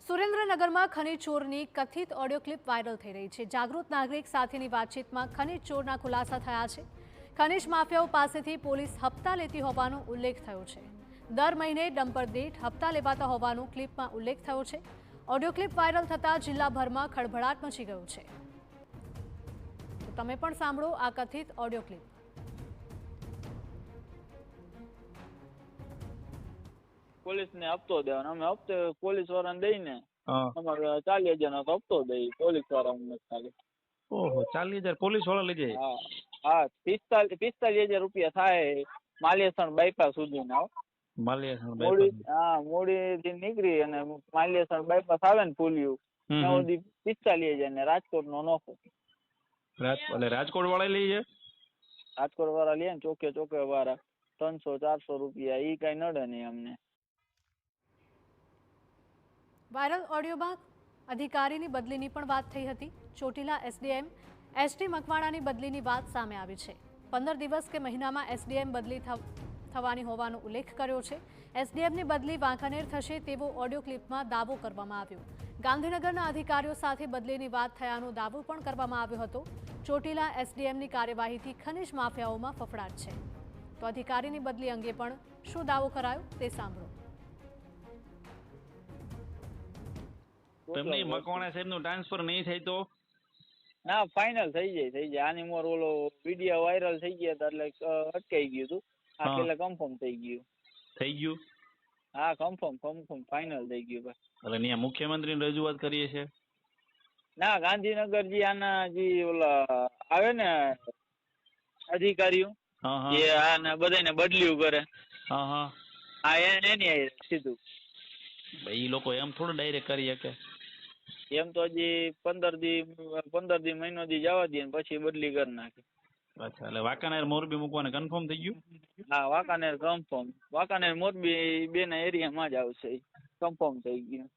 સુરેન્દ્રનગરમાં ખનીજ ચોરની કથિત ઓડિયો ક્લિપ વાયરલ થઈ રહી છે। જાગૃત નાગરિક સાથેની વાતચીતમાં ખનીજ ચોરના ખુલાસા થયા છે। ખનીજ માફિયાઓ પાસેથી પોલીસ હપ્તા લેતી હોવાનો ઉલ્લેખ થયો છે। દર મહિને ડમ્પર દીઠ હપ્તા લેવાતા હોવાનો ક્લિપમાં ઉલ્લેખ થયો છે। ઓડિયો ક્લિપ વાયરલ થતાં જિલ્લાભરમાં ખળભળાટ મચી ગયો છે। તો તમે પણ સાંભળો આ કથિત ઓડિયો ક્લિપ। પોલીસ ને હપ્તો દેવાનો, અમે હપ્તે પોલીસ વાળાને દઈને હા અમારે 40,000 નો હપ્તો દઈ પોલીસ વાળાને ખાલી। ઓહો 40,000 પોલીસ વાળા લઈ જાય? હા હા 45,000 રૂપિયા થાય માલિયાસણ બાયપાસ સુધીના। માલિયાસણ મોડી બાયપાસ? મોડીથી નીકળી અને માલિયાસણ બાયપાસ આવે ને પુલિયું ત્યાં સુધી 45,000 ને રાજકોટ નો નફો। રાજકોટ વાળા લઈ જાય? રાજકોટ વાળા લે ને ચોકે વાળા 300-400 રૂપિયા ઈ કઈ નડે નહીં અમને। વાયરલ ઓડિયોમાં અધિકારીની બદલીની પણ વાત થઈ હતી। ચોટીલા એસડીએમ એસટી મકવાણાની બદલીની વાત સામે આવી છે। 15 દિવસ કે મહિનામાં એસડીએમ બદલી થવાની હોવાનો ઉલ્લેખ કર્યો છે। એસડીએમની બદલી વાંકાનેર થશે તેવો ઓડિયો ક્લિપમાં દાવો કરવામાં આવ્યો। ગાંધીનગરના અધિકારીઓ સાથે બદલીની વાત થયાનો દાવો પણ કરવામાં આવ્યો હતો। ચોટીલા એસડીએમની કાર્યવાહીથી ખનીજ માફિયાઓમાં ફફડાટ છે। તો અધિકારીની બદલી અંગે પણ શું દાવો કરાયો તે સાંભળો। તમને મકવાણા સાહેબનું ટ્રાન્સફર નહીં થાય તો? ના ફાઇનલ થઈ જાય। આની મોર ઓલો વિડીયો વાયરલ થઈ ગયા હતા એટલે અટકાઈ ગયું હતું। આ પેલા કન્ફર્મ થઈ ગયું। થઈ ગયું? હા કન્ફર્મ ફાઇનલ થઈ ગયું ભાઈ। એટલે ત્યાં મુખ્યમંત્રીને રજૂઆત કરીએ છે? ના ગાંધીનગર જે આના જે ઓલા આવે ને અધિકારીઓ જે આને બધાને બદલ્યું કરે હા એની સીધું એ લોકો એમ થોડું ડાયરેક્ટ કરી શકે? એમ તો હજી 15 દી મહિનો દી જવા દે પછી બદલી કરી નાખે। અચ્છા એટલે વાંકાનેર મોરબી મૂકવાને કન્ફર્મ થઈ ગયું? હા વાંકાનેર કન્ફર્મ, વાંકાનેર મોરબી બે ના એરિયામાં જ આવશે, કન્ફર્મ થઈ ગયું।